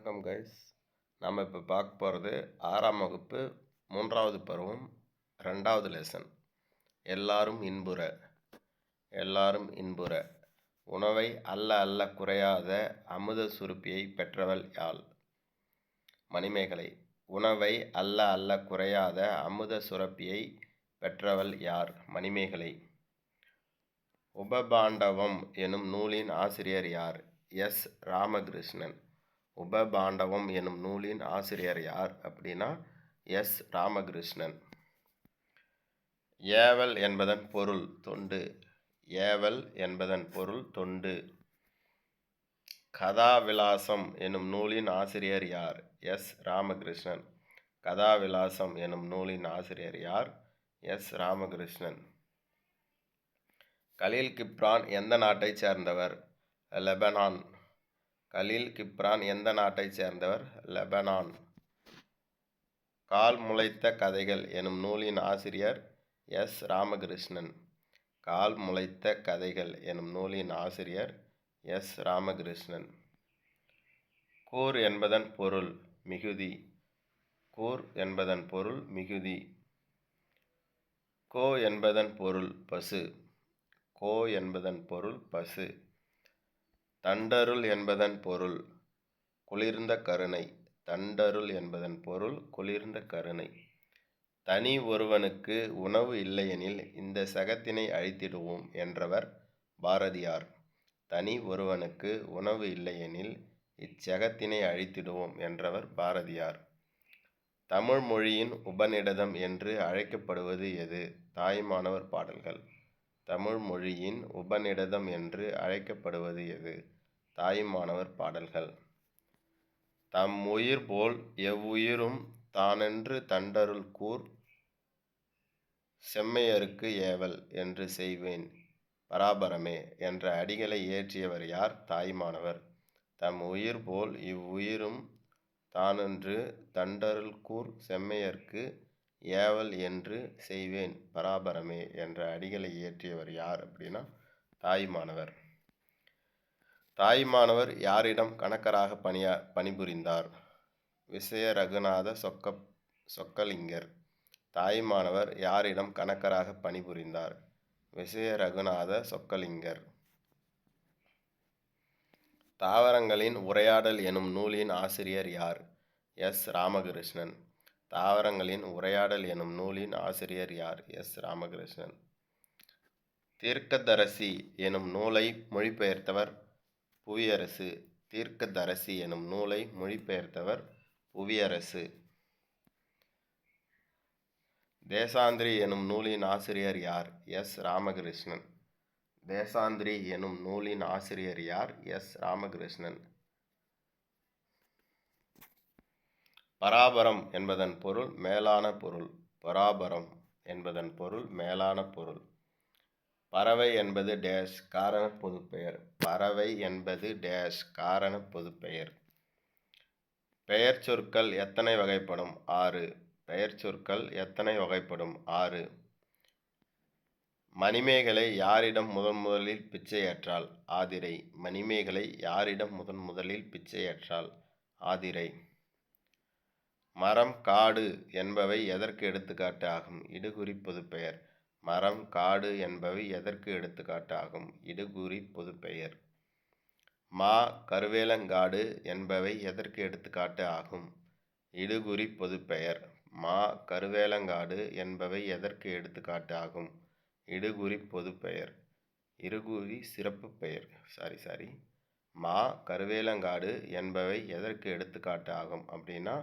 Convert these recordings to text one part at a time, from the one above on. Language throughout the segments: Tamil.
வணக்கம் கைஸ். நம்ம இப்போ பார்க்க போகிறது 6ஆம் வகுப்பு 3வது பருவம் 2வது லெசன். எல்லாரும் இன்புற. எல்லாரும் இன்புற. உணவை அல்ல அல்ல குறையாத அமுத சுரப்பியை பெற்றவள் யாழ். மணிமேகலை. உணவை அல்ல அல்ல குறையாத அமுத சுரப்பியை பெற்றவள் யார்? மணிமேகலை. உபபாண்டவம் எனும் நூலின் ஆசிரியர் யார்? எஸ். ராமகிருஷ்ணன். உபபாண்டவம் எனும் நூலின் ஆசிரியர் யார் அப்படின்னா எஸ். ராமகிருஷ்ணன். ஏவல் என்பதன் பொருள் தொண்டு. ஏவல் என்பதன் பொருள் தொண்டு. கதாவிலாசம் எனும் நூலின் ஆசிரியர் யார்? எஸ். ராமகிருஷ்ணன். கதாவிலாசம் எனும் நூலின் ஆசிரியர் யார்? எஸ். ராமகிருஷ்ணன். கலீல் கிப்ரான் எந்த நாட்டைச் சேர்ந்தவர்? லெபனான். கலீல் கிப்ரான் எந்த நாட்டைச் சேர்ந்தவர்? லெபனான். கால் முளைத்த கதைகள் எனும் நூலின் ஆசிரியர் எஸ். ராமகிருஷ்ணன். கால் முளைத்த கதைகள் எனும் நூலின் ஆசிரியர் எஸ். ராமகிருஷ்ணன். கூர் என்பதன் பொருள் மிகுதி. கூர் என்பதன் பொருள் மிகுதி. கோ என்பதன் பொருள் பசு. கோ என்பதன் பொருள் பசு. தண்டருள் என்பதன் பொருள் குளிர்ந்த கருணை. தண்டருள் என்பதன் பொருள் குளிர்ந்த கருணை. தனி ஒருவனுக்கு உணவு இல்லையெனில் இந்த சகத்தினை அழித்திடுவோம் என்றவர் பாரதியார். தனி ஒருவனுக்கு உணவு இல்லையெனில் இச்சகத்தினை அழித்திடுவோம் என்றவர் பாரதியார். தமிழ் மொழியின் உபநிடதம் என்று அழைக்கப்படுவது எது? தாய்மானவர் பாடல்கள். தமிழ் மொழியின் உபநிடதம் என்று அழைக்கப்படுவது எது? தாய்மானவர் பாடல்கள். தம் உயிர் போல் எவ்வுயிரும் தானென்று தண்டருள் கூர் செம்மையருக்கு ஏவல் என்று செய்வேன் பராபரமே என்ற அடிகளை இயற்றியவர் யார்? தாய்மானவர். தம் உயிர் போல் இவ்வுயிரும் தானென்று தண்டருள் கூர் செம்மையர்க்கு ஏவல் என்று செய்வேன் பராபரமே என்ற அடிகளை இயற்றியவர் யார் அப்படின்னா தாய்மானவர். தாய்மானவர் யாரிடம் கணக்கராக பணிபுரிந்தார்? விசய ரகுநாத சொக்கலிங்கர். தாய்மானவர் யாரிடம் கணக்கராக பணிபுரிந்தார்? விசய ரகுநாத சொக்கலிங்கர். தாவரங்களின் உரையாடல் எனும் நூலின் ஆசிரியர் யார்? எஸ். ராமகிருஷ்ணன். தாவரங்களின் உரையாடல் எனும் நூலின் ஆசிரியர் யார்? எஸ். ராமகிருஷ்ணன். தீர்க்கதரசி எனும் நூலை மொழிபெயர்த்தவர் புவியரசு. தீர்க்கதரசி எனும் நூலை மொழிபெயர்த்தவர் புவியரசு. தேசாந்திரி எனும் நூலின் ஆசிரியர் யார்? எஸ். ராமகிருஷ்ணன். தேசாந்திரி எனும் நூலின் ஆசிரியர் யார்? எஸ். ராமகிருஷ்ணன். பராபரம் என்பதன் பொருள் மேலான பொருள். பராபரம் என்பதன் பொருள் மேலான பொருள். பறவை என்பது டேஷ் காரண பொதுப்பெயர். பறவை என்பது டேஷ் காரண பொதுப்பெயர். பெயர் சொற்கள் எத்தனை வகைப்படும்? 6. பெயர் சொற்கள் எத்தனை வகைப்படும்? 6. மணிமேகலை யாரிடம் முதலில் பிச்சையேற்றாள்? ஆதிரை. மணிமேகலை யாரிடம் முதலில் பிச்சையேற்றாள்? ஆதிரை. மரம் காடு என்பவை எதற்கு எடுத்துக்காட்டு ஆகும்? இடுகுறி பொதுப்பெயர். மரம் காடு என்பவை எதற்கு எடுத்துக்காட்டு ஆகும்? இடுகுறி பொதுப்பெயர். மா கருவேலங்காடு என்பவை எதற்கு எடுத்துக்காட்டு ஆகும்? இடுகுறி பொதுப்பெயர். மா கருவேலங்காடு என்பவை எதற்கு எடுத்துக்காட்டு ஆகும்? இடுகுறி பொதுப்பெயர். இருகுறி சிறப்பு பெயர். மா கருவேலங்காடு என்பவை எதற்கு எடுத்துக்காட்டு ஆகும் அப்படின்னா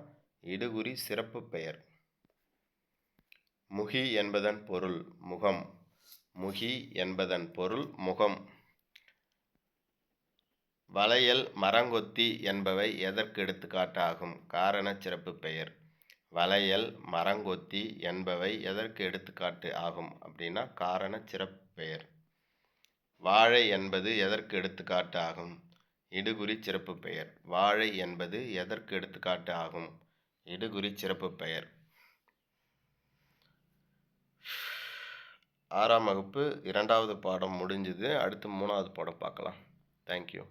இடுகுறி சிறப்பு பெயர். முகி என்பதன் பொருள் முகம். முகி என்பதன் பொருள் முகம். வளையல் மரங்கொத்தி என்பவை எதற்கு எடுத்துக்காட்டு ஆகும்? காரண சிறப்பு பெயர். வளையல் மரங்கொத்தி என்பவை எதற்கு எடுத்துக்காட்டு ஆகும் அப்படின்னா காரண சிறப்பு பெயர். வாழை என்பது எதற்கு எடுத்துக்காட்டு ஆகும்? இடுகுறி சிறப்பு பெயர். வாழை என்பது எதற்கு எடுத்துக்காட்டு ஆகும்? இடுகுறி சிறப்பு பெயர். 6ஆம் வகுப்பு 2வது பாடம் முடிஞ்சுது. அடுத்து 3வது பாடம் பார்க்கலாம். தேங்க்யூ.